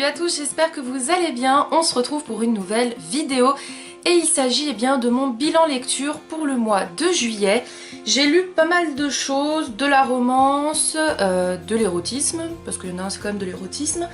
à tous, j'espère que vous allez bien. On se retrouve pour une nouvelle vidéo et il s'agit bien de mon bilan lecture pour le mois de juillet. J'ai lu pas mal de choses, de la romance, de l'érotisme, parce qu'il y en a un c'est quand même de l'érotisme,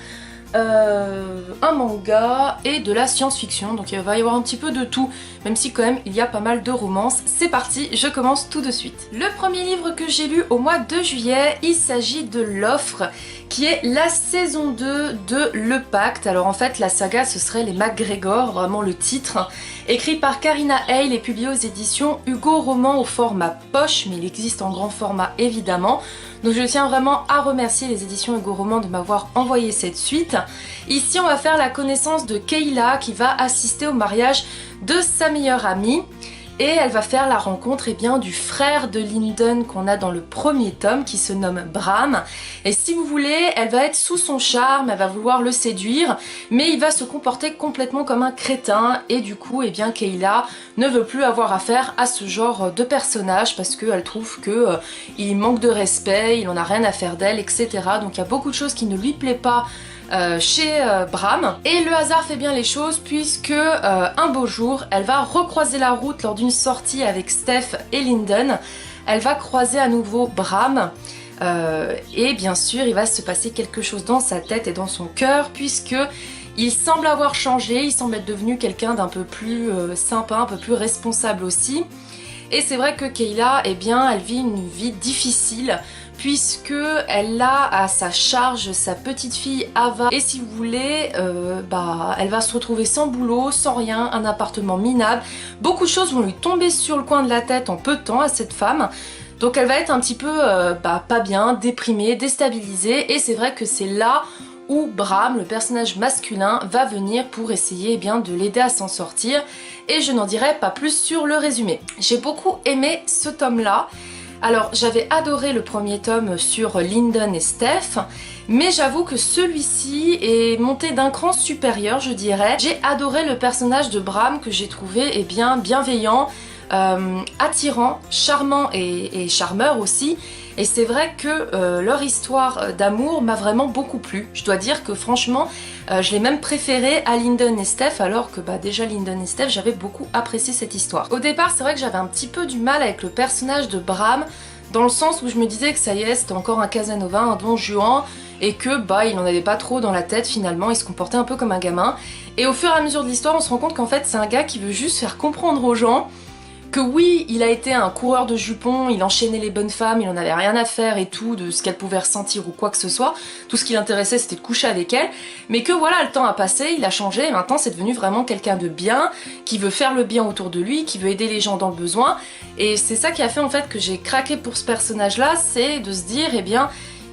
un manga et de la science-fiction, donc il va y avoir un petit peu de tout, même si quand même il y a pas mal de romances. C'est parti, je commence tout de suite. Le premier livre que j'ai lu au mois de juillet, il s'agit de L'Offre, qui est la saison 2 de Le Pacte. Alors en fait la saga ce serait les MacGregor, vraiment le titre, écrit par Karina Hale et publié aux éditions Hugo Roman au format poche, mais il existe en grand format évidemment. Donc je tiens vraiment à remercier les éditions Hugo Roman de m'avoir envoyé cette suite. Ici on va faire la connaissance de Kayla qui va assister au mariage de sa meilleure amie. Et elle va faire la rencontre du frère de Linden qu'on a dans le premier tome qui se nomme Bram. Et si vous voulez, elle va être sous son charme, elle va vouloir le séduire, mais il va se comporter complètement comme un crétin. Et du coup, Kayla ne veut plus avoir affaire à ce genre de personnage parce qu'elle trouve qu'il manque de respect, il en a rien à faire d'elle, etc. Donc il y a beaucoup de choses qui ne lui plaisent pas chez Bram. Et le hasard fait bien les choses puisque un beau jour, elle va recroiser la route lors d'une sortie avec Steph et Linden. Elle va croiser à nouveau Bram et bien sûr, il va se passer quelque chose dans sa tête et dans son cœur puisque il semble avoir changé, il semble être devenu quelqu'un d'un peu plus sympa, un peu plus responsable aussi. Et c'est vrai que Kayla, elle vit une vie difficile puisque elle a à sa charge sa petite fille Ava et si vous voulez, elle va se retrouver sans boulot, sans rien, un appartement minable. Beaucoup de choses vont lui tomber sur le coin de la tête en peu de temps à cette femme. Donc elle va être un petit peu pas bien, déprimée, déstabilisée et c'est vrai que c'est là où Bram, le personnage masculin, va venir pour essayer de l'aider à s'en sortir. Et je n'en dirai pas plus sur le résumé. J'ai beaucoup aimé ce tome-là. Alors j'avais adoré le premier tome sur Linden et Steph, mais j'avoue que celui-ci est monté d'un cran supérieur, je dirais. J'ai adoré le personnage de Bram que j'ai trouvé bienveillant, attirant, charmant et charmeur aussi. Et c'est vrai que leur histoire d'amour m'a vraiment beaucoup plu. Je dois dire que franchement, je l'ai même préférée à Linden et Steph, alors que déjà Linden et Steph, j'avais beaucoup apprécié cette histoire. Au départ, c'est vrai que j'avais un petit peu du mal avec le personnage de Bram, dans le sens où je me disais que ça y est, c'était encore un Casanova, un Don Juan, et que il en avait pas trop dans la tête finalement, il se comportait un peu comme un gamin. Et au fur et à mesure de l'histoire, on se rend compte qu'en fait, c'est un gars qui veut juste faire comprendre aux gens que oui, il a été un coureur de jupons, il enchaînait les bonnes femmes, il en avait rien à faire et tout, de ce qu'elle pouvait ressentir ou quoi que ce soit. Tout ce qui l'intéressait, c'était de coucher avec elle. Mais que voilà, le temps a passé, il a changé, et maintenant c'est devenu vraiment quelqu'un de bien, qui veut faire le bien autour de lui, qui veut aider les gens dans le besoin. Et c'est ça qui a fait en fait que j'ai craqué pour ce personnage-là, c'est de se dire,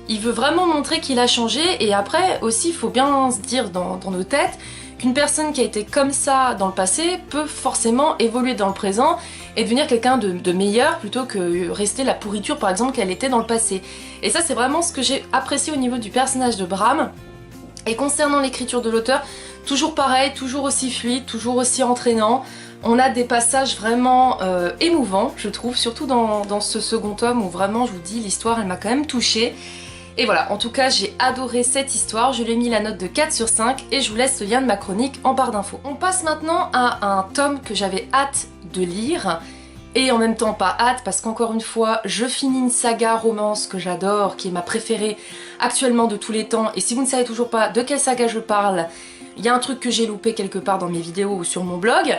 il veut vraiment montrer qu'il a changé. Et après aussi, il faut bien se dire dans nos têtes, qu'une personne qui a été comme ça dans le passé peut forcément évoluer dans le présent et devenir quelqu'un de meilleur plutôt que rester la pourriture par exemple qu'elle était dans le passé. Et ça c'est vraiment ce que j'ai apprécié au niveau du personnage de Bram. Et concernant l'écriture de l'auteur, toujours pareil, toujours aussi fluide, toujours aussi entraînant. On a des passages vraiment émouvants je trouve, surtout dans ce second tome où vraiment je vous dis l'histoire elle m'a quand même touchée. Et voilà, en tout cas j'ai adoré cette histoire, je lui ai mis la note de 4 sur 5 et je vous laisse le lien de ma chronique en barre d'infos. On passe maintenant à un tome que j'avais hâte de lire et en même temps pas hâte parce qu'encore une fois je finis une saga romance que j'adore, qui est ma préférée actuellement de tous les temps. Et si vous ne savez toujours pas de quelle saga je parle, il y a un truc que j'ai loupé quelque part dans mes vidéos ou sur mon blog.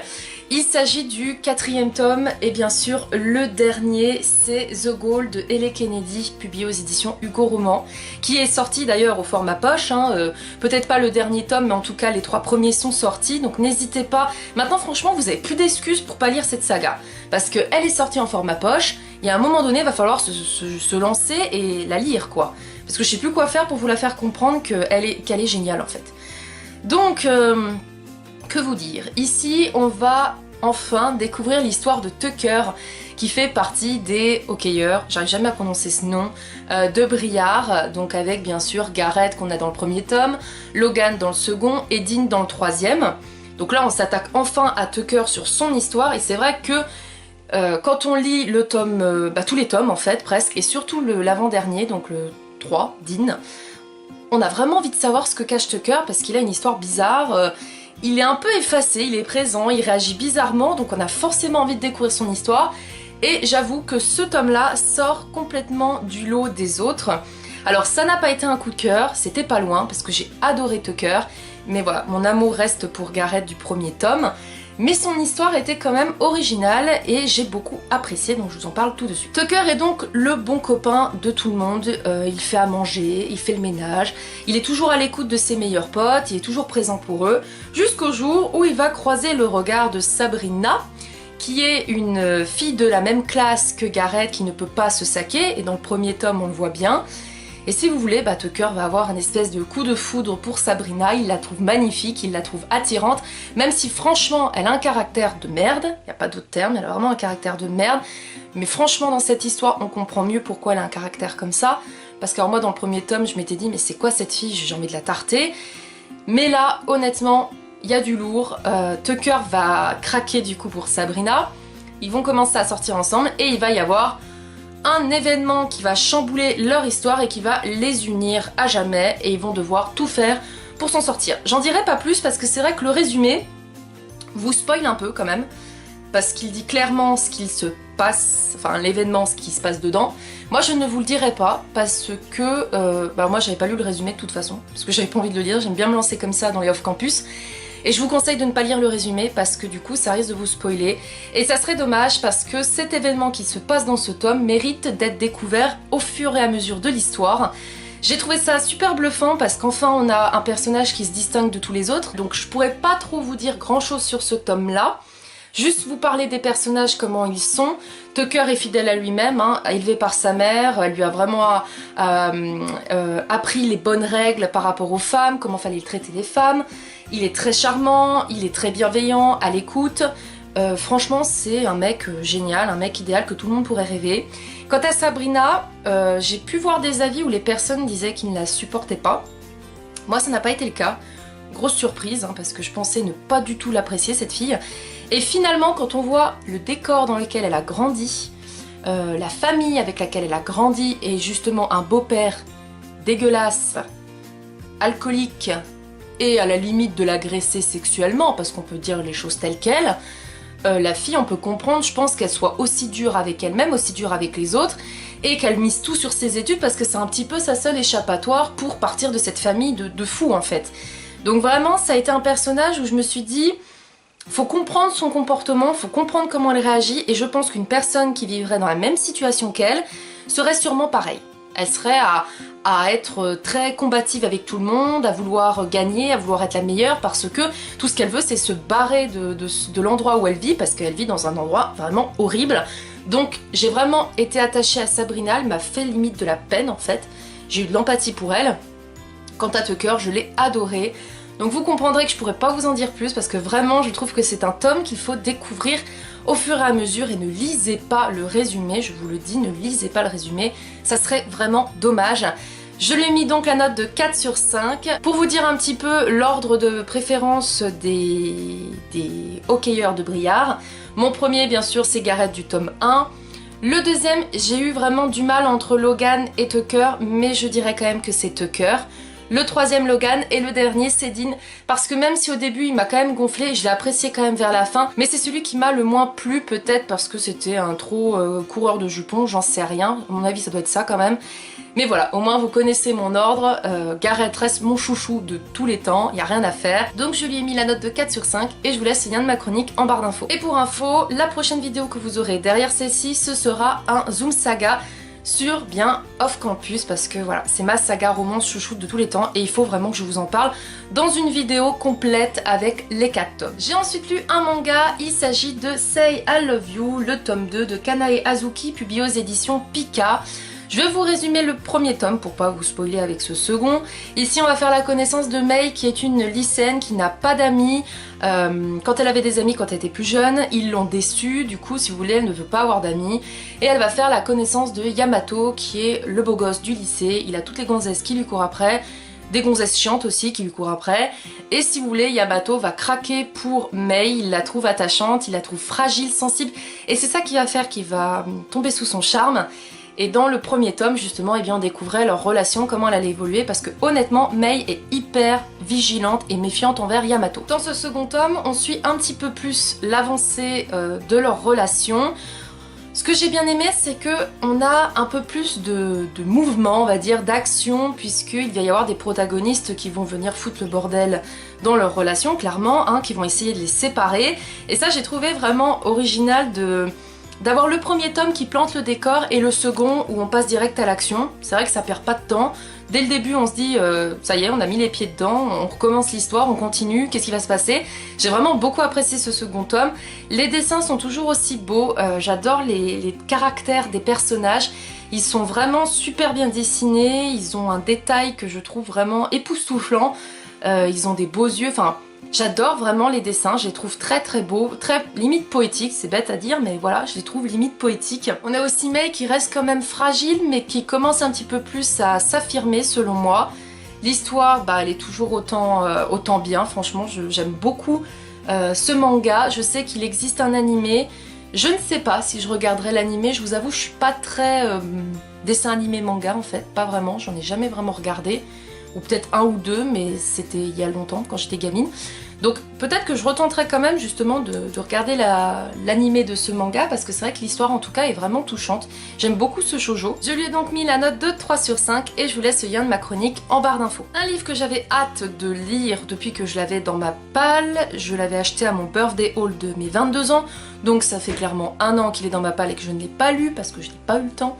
Il s'agit du 4e tome et bien sûr le dernier, c'est The Goal de L.A. Kennedy, publié aux éditions Hugo Roman, qui est sorti d'ailleurs au format poche, peut-être pas le dernier tome mais en tout cas les 3 premiers sont sortis, donc n'hésitez pas. Maintenant franchement vous avez plus d'excuses pour pas lire cette saga, parce qu'elle est sortie en format poche, il y a un moment donné il va falloir se lancer et la lire quoi, parce que je sais plus quoi faire pour vous la faire comprendre qu'elle est géniale en fait. Donc, que vous dire? Ici, on va enfin découvrir l'histoire de Tucker, qui fait partie des hockeyeurs, j'arrive jamais à prononcer ce nom, de Briare, donc avec bien sûr Garrett qu'on a dans le premier tome, Logan dans le second et Dean dans le 3e. Donc là, on s'attaque enfin à Tucker sur son histoire, et c'est vrai que quand on lit le tome, tous les tomes en fait, presque, et surtout l'avant-dernier, donc le 3, Dean, On a vraiment envie de savoir ce que cache Tucker parce qu'il a une histoire bizarre. Il est un peu effacé, il est présent, il réagit bizarrement, donc on a forcément envie de découvrir son histoire. Et j'avoue que ce tome-là sort complètement du lot des autres. Alors ça n'a pas été un coup de cœur, c'était pas loin parce que j'ai adoré Tucker. Mais voilà, mon amour reste pour Gareth du premier tome. Mais son histoire était quand même originale et j'ai beaucoup apprécié, donc je vous en parle tout de suite. Tucker est donc le bon copain de tout le monde, il fait à manger, il fait le ménage, il est toujours à l'écoute de ses meilleurs potes, il est toujours présent pour eux, jusqu'au jour où il va croiser le regard de Sabrina, qui est une fille de la même classe que Gareth qui ne peut pas se saquer, et dans le premier tome on le voit bien. Et si vous voulez, Tucker va avoir un espèce de coup de foudre pour Sabrina, il la trouve magnifique, il la trouve attirante, même si franchement elle a un caractère de merde, il n'y a pas d'autre terme, elle a vraiment un caractère de merde, mais franchement dans cette histoire on comprend mieux pourquoi elle a un caractère comme ça, parce que alors moi dans le premier tome je m'étais dit mais c'est quoi cette fille, j'ai envie de la tarter, mais là honnêtement il y a du lourd, Tucker va craquer du coup pour Sabrina, ils vont commencer à sortir ensemble et il va y avoir un événement qui va chambouler leur histoire et qui va les unir à jamais et ils vont devoir tout faire pour s'en sortir. J'en dirai pas plus parce que c'est vrai que le résumé vous spoil un peu quand même parce qu'il dit clairement ce qu'il se passe, enfin l'événement, ce qui se passe dedans. Moi je ne vous le dirai pas parce que moi j'avais pas lu le résumé de toute façon parce que j'avais pas envie de le lire, j'aime bien me lancer comme ça dans les off-campus. Et je vous conseille de ne pas lire le résumé parce que du coup ça risque de vous spoiler. Et ça serait dommage parce que cet événement qui se passe dans ce tome mérite d'être découvert au fur et à mesure de l'histoire. J'ai trouvé ça super bluffant parce qu'enfin on a un personnage qui se distingue de tous les autres. Donc je pourrais pas trop vous dire grand chose sur ce tome là. Juste vous parler des personnages, comment ils sont. Tucker est fidèle à lui-même, élevé par sa mère, elle lui a vraiment appris les bonnes règles par rapport aux femmes, comment fallait traiter les femmes. Il est très charmant, il est très bienveillant, à l'écoute. Franchement, c'est un mec génial, un mec idéal que tout le monde pourrait rêver. Quant à Sabrina, j'ai pu voir des avis où les personnes disaient qu'ils ne la supportaient pas. Moi, ça n'a pas été le cas. Grosse surprise, parce que je pensais ne pas du tout l'apprécier, cette fille. Et finalement, quand on voit le décor dans lequel elle a grandi, la famille avec laquelle elle a grandi, et justement un beau-père dégueulasse, alcoolique, et à la limite de l'agresser sexuellement, parce qu'on peut dire les choses telles quelles, la fille, on peut comprendre, je pense, qu'elle soit aussi dure avec elle-même, aussi dure avec les autres, et qu'elle mise tout sur ses études, parce que c'est un petit peu sa seule échappatoire pour partir de cette famille de fous, en fait. Donc vraiment, ça a été un personnage où je me suis dit, faut comprendre son comportement, faut comprendre comment elle réagit, et je pense qu'une personne qui vivrait dans la même situation qu'elle serait sûrement pareille. Elle serait à être très combative avec tout le monde, à vouloir gagner, à vouloir être la meilleure, parce que tout ce qu'elle veut c'est se barrer de l'endroit où elle vit, parce qu'elle vit dans un endroit vraiment horrible. Donc j'ai vraiment été attachée à Sabrina, elle m'a fait limite de la peine en fait. J'ai eu de l'empathie pour elle. Quant à Tucker, je l'ai adoré. Donc vous comprendrez que je pourrais pas vous en dire plus parce que vraiment je trouve que c'est un tome qu'il faut découvrir au fur et à mesure et ne lisez pas le résumé, je vous le dis, ne lisez pas le résumé, ça serait vraiment dommage. Je lui ai mis donc la note de 4 sur 5. Pour vous dire un petit peu l'ordre de préférence des hockeyeurs de Briard, mon premier bien sûr c'est Gareth du tome 1. Le deuxième, j'ai eu vraiment du mal entre Logan et Tucker, mais je dirais quand même que c'est Tucker. Le troisième Logan et le dernier c'est Dean, parce que même si au début il m'a quand même gonflé, je l'ai apprécié quand même vers la fin, mais c'est celui qui m'a le moins plu, peut-être parce que c'était un trop coureur de jupons, j'en sais rien, à mon avis ça doit être ça quand même. Mais voilà, au moins vous connaissez mon ordre, Gareth reste mon chouchou de tous les temps, il n'y a rien à faire. Donc je lui ai mis la note de 4 sur 5 et je vous laisse le lien de ma chronique en barre d'infos. Et pour info, la prochaine vidéo que vous aurez derrière celle-ci, ce sera un Zoom Saga sur bien Off Campus, parce que voilà, c'est ma saga romance chouchoute de tous les temps et il faut vraiment que je vous en parle dans une vidéo complète avec les 4 tomes. J'ai ensuite lu un manga, il s'agit de Say I Love You, le tome 2 de Kanae Azuki, publié aux éditions Pika. Je vais vous résumer le premier tome pour pas vous spoiler avec ce second. Ici on va faire la connaissance de Mei qui est une lycéenne qui n'a pas d'amis. Quand elle avait des amis quand elle était plus jeune, ils l'ont déçue, du coup si vous voulez elle ne veut pas avoir d'amis. Et elle va faire la connaissance de Yamato qui est le beau gosse du lycée, il a toutes les gonzesses qui lui courent après. Des gonzesses chiantes aussi qui lui courent après. Et si vous voulez, Yamato va craquer pour Mei, il la trouve attachante, il la trouve fragile, sensible. Et c'est ça qui va faire qu'il va tomber sous son charme. Et dans le premier tome, justement, eh bien, on découvrait leur relation, comment elle allait évoluer, parce que honnêtement, Mei est hyper vigilante et méfiante envers Yamato. Dans ce second tome, on suit un petit peu plus l'avancée de leur relation. Ce que j'ai bien aimé, c'est que on a un peu plus de mouvement, on va dire, d'action, puisqu'il va y avoir des protagonistes qui vont venir foutre le bordel dans leur relation, clairement, hein, qui vont essayer de les séparer. Et ça, j'ai trouvé vraiment original d'avoir le premier tome qui plante le décor et le second où on passe direct à l'action. C'est vrai que ça perd pas de temps. Dès le début, on se dit, ça y est, on a mis les pieds dedans, on recommence l'histoire, on continue, qu'est-ce qui va se passer? J'ai vraiment beaucoup apprécié ce second tome. Les dessins sont toujours aussi beaux, j'adore les caractères des personnages. Ils sont vraiment super bien dessinés, ils ont un détail que je trouve vraiment époustouflant. Ils ont des beaux yeux, enfin... J'adore vraiment les dessins, je les trouve très très beaux, très limite poétiques, c'est bête à dire mais voilà, je les trouve limite poétiques. On a aussi Mei qui reste quand même fragile mais qui commence un petit peu plus à s'affirmer selon moi. L'histoire, bah, elle est toujours autant bien, franchement j'aime beaucoup ce manga. Je sais qu'il existe un animé, je ne sais pas si je regarderai l'animé, je vous avoue je suis pas très dessin animé manga en fait, pas vraiment, j'en ai jamais vraiment regardé. Ou peut-être un ou deux, mais c'était il y a longtemps, quand j'étais gamine. Donc peut-être que je retenterai quand même justement de regarder l'animé de ce manga, parce que c'est vrai que l'histoire en tout cas est vraiment touchante. J'aime beaucoup ce shoujo. Je lui ai donc mis la note de 3 sur 5 et je vous laisse le lien de ma chronique en barre d'infos. Un livre que j'avais hâte de lire depuis que je l'avais dans ma palle. Je l'avais acheté à mon birthday haul de mes 22 ans, donc ça fait clairement 1 an qu'il est dans ma palle et que je ne l'ai pas lu, parce que je n'ai pas eu le temps.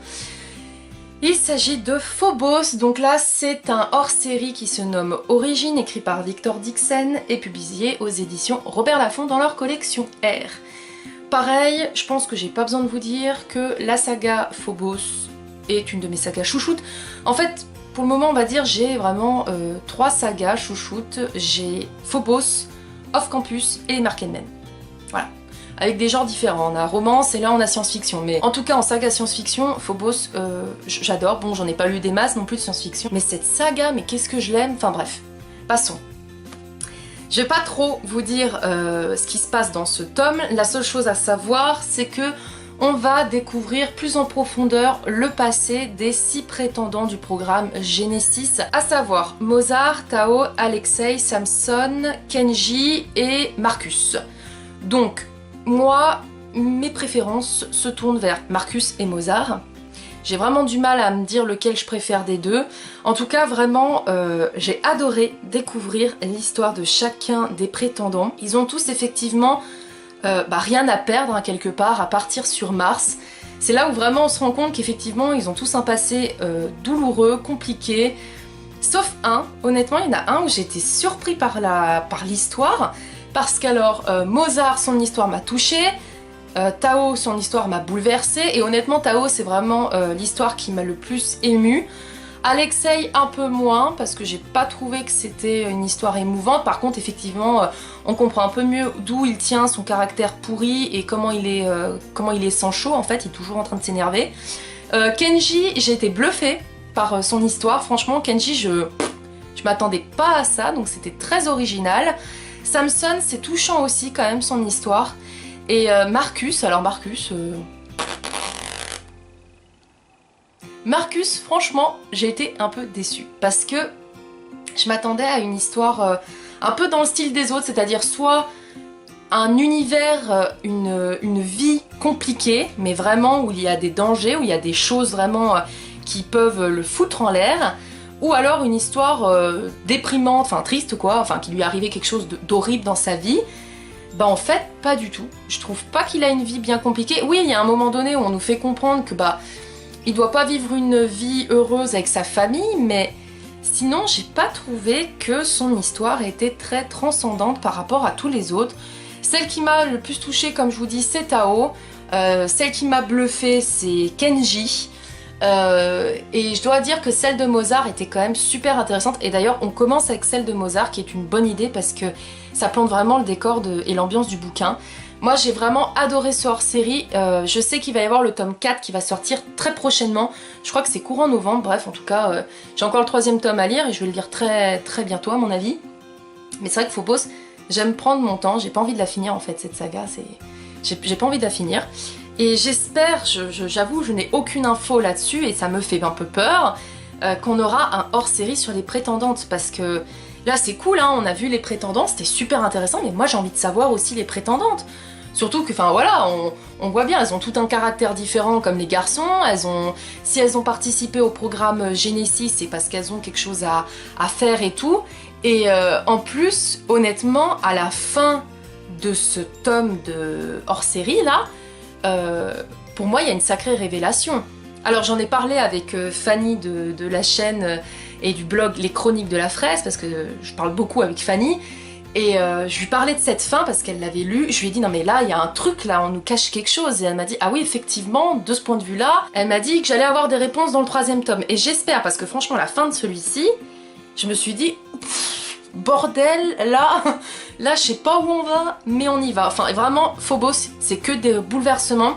Il s'agit de Phobos, donc là c'est un hors-série qui se nomme Origine, écrit par Victor Dixon et publié aux éditions Robert Laffont dans leur collection R. Pareil, je pense que j'ai pas besoin de vous dire que la saga Phobos est une de mes sagas chouchoutes. En fait, pour le moment on va dire j'ai vraiment 3 sagas chouchoutes. J'ai Phobos, Off Campus et Mark & Men. Voilà. Avec des genres différents, on a romance et là on a science-fiction. Mais en tout cas en saga science-fiction, Phobos, j'adore. Bon, j'en ai pas lu des masses non plus de science-fiction. Mais cette saga, mais qu'est-ce que je l'aime. Enfin bref, passons. Je vais pas trop vous dire ce qui se passe dans ce tome. La seule chose à savoir, c'est que on va découvrir plus en profondeur le passé des 6 prétendants du programme Genesis, à savoir Mozart, Tao, Alexei, Samson, Kenji et Marcus. Donc, moi, mes préférences se tournent vers Marcus et Mozart. J'ai vraiment du mal à me dire lequel je préfère des deux. En tout cas, vraiment, j'ai adoré découvrir l'histoire de chacun des prétendants. Ils ont tous effectivement rien à perdre hein, quelque part, à partir sur Mars. C'est là où vraiment on se rend compte qu'effectivement, ils ont tous un passé douloureux, compliqué. Sauf un, honnêtement, il y en a un où j'ai été surpris par l'histoire. Parce qu'alors, Mozart, son histoire m'a touchée, Tao, son histoire m'a bouleversée, et honnêtement, Tao, c'est vraiment l'histoire qui m'a le plus émue. Alexei, un peu moins, parce que j'ai pas trouvé que c'était une histoire émouvante. Par contre, effectivement, on comprend un peu mieux d'où il tient son caractère pourri et comment il est sans chaud, en fait, il est toujours en train de s'énerver. Kenji, j'ai été bluffée par son histoire. Franchement, Kenji, je m'attendais pas à ça, donc c'était très original. Samson, c'est touchant aussi quand même son histoire. Et Marcus, alors Marcus, franchement, j'ai été un peu déçue. Parce que je m'attendais à une histoire un peu dans le style des autres, c'est-à-dire soit un univers, une vie compliquée, mais vraiment où il y a des dangers, où il y a des choses vraiment qui peuvent le foutre en l'air. Ou alors une histoire déprimante, enfin triste quoi, enfin qui lui est arrivé quelque chose d'horrible dans sa vie. Bah en fait, pas du tout. Je trouve pas qu'il a une vie bien compliquée. Oui, il y a un moment donné où on nous fait comprendre que il doit pas vivre une vie heureuse avec sa famille, mais sinon j'ai pas trouvé que son histoire était très transcendante par rapport à tous les autres. Celle qui m'a le plus touchée, comme je vous dis, c'est Tao. Celle qui m'a bluffée, c'est Kenji. Et je dois dire que celle de Mozart était quand même super intéressante, et d'ailleurs on commence avec celle de Mozart qui est une bonne idée parce que ça plante vraiment le décor et l'ambiance du bouquin. Moi j'ai vraiment adoré ce hors-série. Je sais qu'il va y avoir le tome 4 qui va sortir très prochainement, je crois que c'est courant novembre. Bref, en tout cas j'ai encore le 3e tome à lire et je vais le lire très très bientôt à mon avis. Mais c'est vrai que Phobos, j'aime prendre mon temps, j'ai pas envie de la finir en fait cette saga, j'ai pas envie de la finir. Et j'espère, j'avoue, je n'ai aucune info là-dessus et ça me fait un peu peur, qu'on aura un hors-série sur les prétendantes, parce que là c'est cool, hein, on a vu les prétendants, c'était super intéressant, mais moi j'ai envie de savoir aussi les prétendantes. Surtout que, enfin voilà, on voit bien, elles ont tout un caractère différent comme les garçons, si elles ont participé au programme Genesis, c'est parce qu'elles ont quelque chose à faire et tout. Et en plus, honnêtement, à la fin de ce tome de hors-série là, pour moi il y a une sacrée révélation. Alors j'en ai parlé avec Fanny de la chaîne et du blog Les Chroniques de la Fraise, parce que je parle beaucoup avec Fanny, et je lui parlais de cette fin parce qu'elle l'avait lu. Je lui ai dit non mais là il y a un truc là, on nous cache quelque chose, et elle m'a dit ah oui effectivement, de ce point de vue là, elle m'a dit que j'allais avoir des réponses dans le 3e tome, et j'espère, parce que franchement la fin de celui-ci, je me suis dit bordel, là je sais pas où on va, mais on y va. Enfin vraiment, Phobos, c'est que des bouleversements.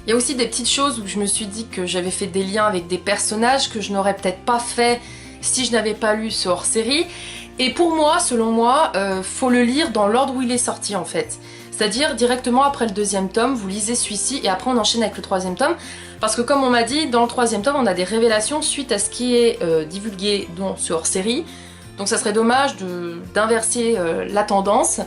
Il y a aussi des petites choses où je me suis dit que j'avais fait des liens avec des personnages que je n'aurais peut-être pas fait si je n'avais pas lu ce hors-série. Et pour moi, selon moi, faut le lire dans l'ordre où il est sorti en fait. C'est-à-dire directement après le 2e tome, vous lisez celui-ci et après on enchaîne avec le 3e tome. Parce que comme on m'a dit, dans le 3e tome, on a des révélations suite à ce qui est divulgué dans ce hors-série. Donc ça serait dommage d'inverser la tendance.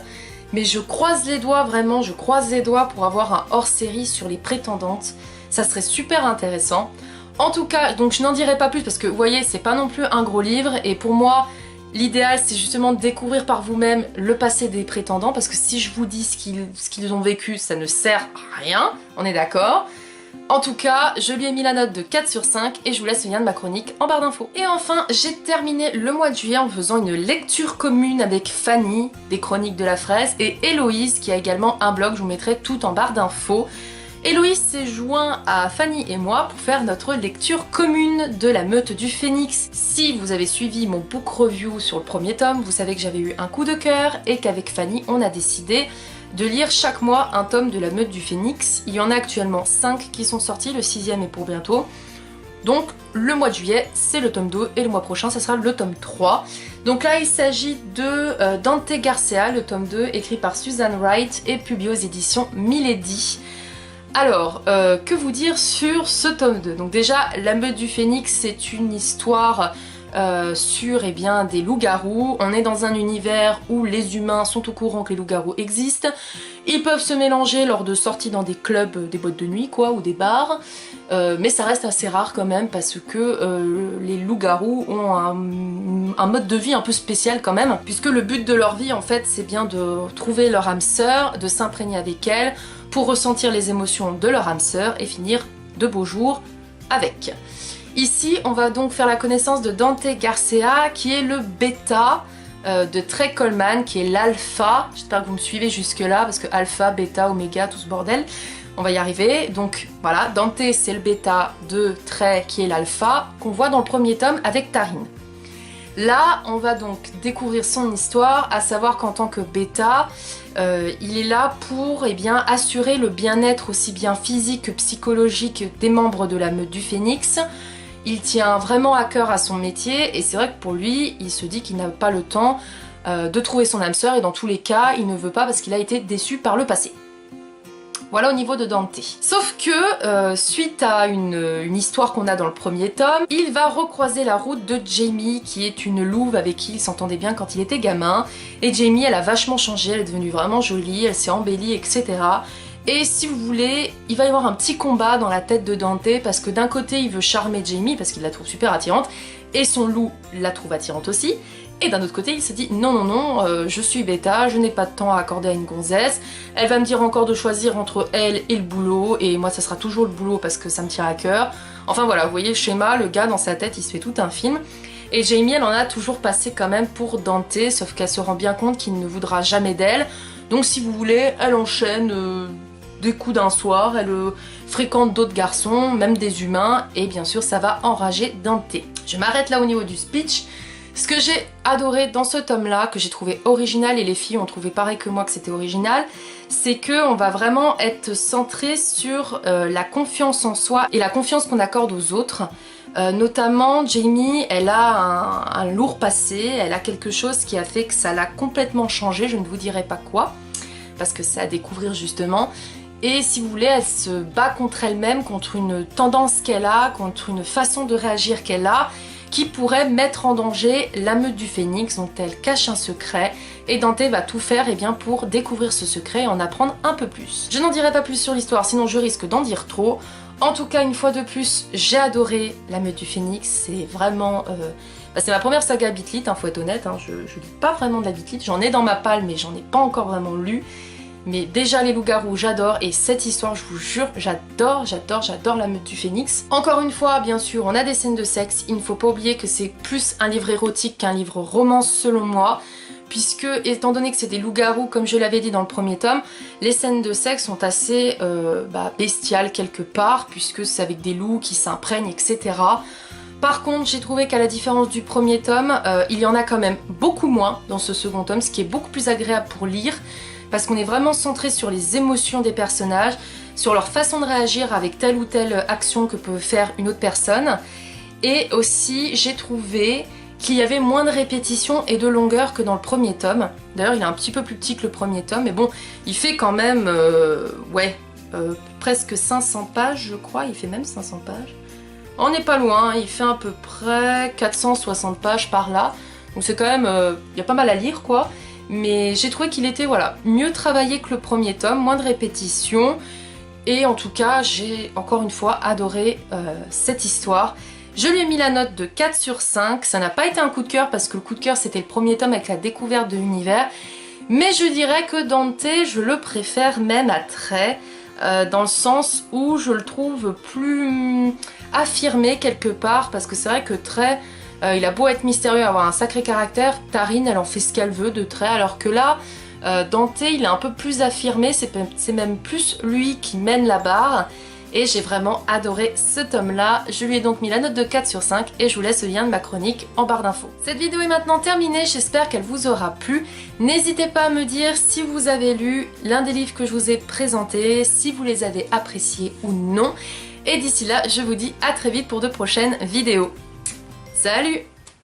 Mais je croise les doigts, vraiment, je croise les doigts pour avoir un hors-série sur les prétendantes. Ça serait super intéressant. En tout cas, donc je n'en dirai pas plus parce que vous voyez, c'est pas non plus un gros livre. Et pour moi, l'idéal c'est justement de découvrir par vous-même le passé des prétendants. Parce que si je vous dis ce qu'ils ont vécu, ça ne sert à rien, on est d'accord. En tout cas, je lui ai mis la note de 4 sur 5 et je vous laisse le lien de ma chronique en barre d'infos. Et enfin, j'ai terminé le mois de juillet en faisant une lecture commune avec Fanny, des Chroniques de la Fraise, et Héloïse, qui a également un blog, je vous mettrai tout en barre d'infos. Héloïse s'est joint à Fanny et moi pour faire notre lecture commune de La Meute du Phénix. Si vous avez suivi mon book review sur le 1er tome, vous savez que j'avais eu un coup de cœur et qu'avec Fanny, on a décidé de lire chaque mois un tome de La Meute du Phénix. Il y en a actuellement 5 qui sont sortis, le 6e est pour bientôt. Donc le mois de juillet, c'est le tome 2 et le mois prochain, ça sera le tome 3. Donc là, il s'agit de Dante Garcia, le tome 2, écrit par Susan Wright et publié aux éditions Milady. Alors, que vous dire sur ce tome 2? Donc déjà, La Meute du Phénix, c'est une histoire sur eh bien, des loups-garous. On est dans un univers où les humains sont au courant que les loups-garous existent. Ils peuvent se mélanger lors de sorties dans des clubs, des boîtes de nuit quoi, ou des bars. Mais ça reste assez rare quand même parce que les loups-garous ont un mode de vie un peu spécial quand même. Puisque le but de leur vie en fait c'est bien de trouver leur âme sœur, de s'imprégner avec elle pour ressentir les émotions de leur âme sœur et finir de beaux jours avec. Ici, on va donc faire la connaissance de Dante Garcia, qui est le bêta de Trey Coleman, qui est l'alpha. J'espère que vous me suivez jusque-là, parce que alpha, bêta, oméga, tout ce bordel, on va y arriver. Donc voilà, Dante, c'est le bêta de Trey, qui est l'alpha, qu'on voit dans le 1er tome avec Taryn. Là, on va donc découvrir son histoire, à savoir qu'en tant que bêta, il est là pour bien, assurer le bien-être aussi bien physique que psychologique des membres de la Meute du Phénix. Il tient vraiment à cœur à son métier et c'est vrai que pour lui, il se dit qu'il n'a pas le temps de trouver son âme sœur et dans tous les cas, il ne veut pas parce qu'il a été déçu par le passé. Voilà au niveau de Dante. Sauf que, suite à une histoire qu'on a dans le 1er tome, il va recroiser la route de Jamie, qui est une louve avec qui il s'entendait bien quand il était gamin. Et Jamie, elle a vachement changé, elle est devenue vraiment jolie, elle s'est embellie, etc. Et si vous voulez, il va y avoir un petit combat dans la tête de Dante, parce que d'un côté, il veut charmer Jamie, parce qu'il la trouve super attirante, et son loup la trouve attirante aussi. Et d'un autre côté, il se dit non, non, non, je suis bêta, je n'ai pas de temps à accorder à une gonzesse. Elle va me dire encore de choisir entre elle et le boulot, et moi ça sera toujours le boulot parce que ça me tient à cœur. Enfin voilà, vous voyez le schéma, le gars dans sa tête, il se fait tout un film. Et Jamie, elle en a toujours passé quand même pour Dante, sauf qu'elle se rend bien compte qu'il ne voudra jamais d'elle. Donc si vous voulez, elle enchaîne des coups d'un soir, elle fréquente d'autres garçons, même des humains, et bien sûr ça va enrager Dante. Je m'arrête là au niveau du speech. Ce que j'ai adoré dans ce tome-là, que j'ai trouvé original, et les filles ont trouvé pareil que moi que c'était original, c'est qu'on va vraiment être centré sur la confiance en soi et la confiance qu'on accorde aux autres. Notamment, Jamie, elle a un lourd passé, elle a quelque chose qui a fait que ça l'a complètement changé, je ne vous dirai pas quoi, parce que c'est à découvrir justement. Et si vous voulez, elle se bat contre elle-même, contre une tendance qu'elle a, contre une façon de réagir qu'elle a, qui pourrait mettre en danger la meute du Phénix. Donc elle cache un secret et Dante va tout faire pour découvrir ce secret et en apprendre un peu plus. Je n'en dirai pas plus sur l'histoire, sinon je risque d'en dire trop. En tout cas, une fois de plus, j'ai adoré la meute du Phénix. C'est vraiment... c'est ma première saga Beat-Lit, faut être honnête. Je lis pas vraiment de la Beat-Lit. J'en ai dans ma palle, mais j'en ai pas encore vraiment lu. Mais déjà les loups-garous, j'adore. Et cette histoire, je vous jure, j'adore la meute du Phénix. Encore une fois, bien sûr, on a des scènes de sexe. Il ne faut pas oublier que c'est plus un livre érotique qu'un livre romance selon moi. Puisque, étant donné que c'est des loups-garous, comme je l'avais dit dans le premier tome, les scènes de sexe sont assez bestiales quelque part, puisque c'est avec des loups qui s'imprègnent, etc. Par contre, j'ai trouvé qu'à la différence du premier tome, il y en a quand même beaucoup moins dans ce second tome, ce qui est beaucoup plus agréable pour lire, parce qu'on est vraiment centré sur les émotions des personnages, sur leur façon de réagir avec telle ou telle action que peut faire une autre personne. Et aussi, j'ai trouvé qu'il y avait moins de répétitions et de longueur que dans le premier tome. D'ailleurs, il est un petit peu plus petit que le premier tome, mais bon, il fait quand même, presque 500 pages, je crois. Il fait même 500 pages. On n'est pas loin, il fait à peu près 460 pages par là. Donc c'est quand même, il y a pas mal à lire, quoi. Mais j'ai trouvé qu'il était, mieux travaillé que le premier tome, moins de répétitions. Et en tout cas, j'ai encore une fois adoré cette histoire. Je lui ai mis la note de 4 sur 5, ça n'a pas été un coup de cœur parce que le coup de cœur c'était le premier tome avec la découverte de l'univers, mais je dirais que Dante, je le préfère même à Trait, dans le sens où je le trouve plus affirmé quelque part, parce que c'est vrai que Trait, il a beau être mystérieux, avoir un sacré caractère, Tarine elle en fait ce qu'elle veut de Trait, alors que là, Dante il est un peu plus affirmé, c'est même plus lui qui mène la barre. Et j'ai vraiment adoré ce tome-là. Je lui ai donc mis la note de 4 sur 5 et je vous laisse le lien de ma chronique en barre d'infos. Cette vidéo est maintenant terminée, j'espère qu'elle vous aura plu. N'hésitez pas à me dire si vous avez lu l'un des livres que je vous ai présentés, si vous les avez appréciés ou non. Et d'ici là, je vous dis à très vite pour de prochaines vidéos. Salut!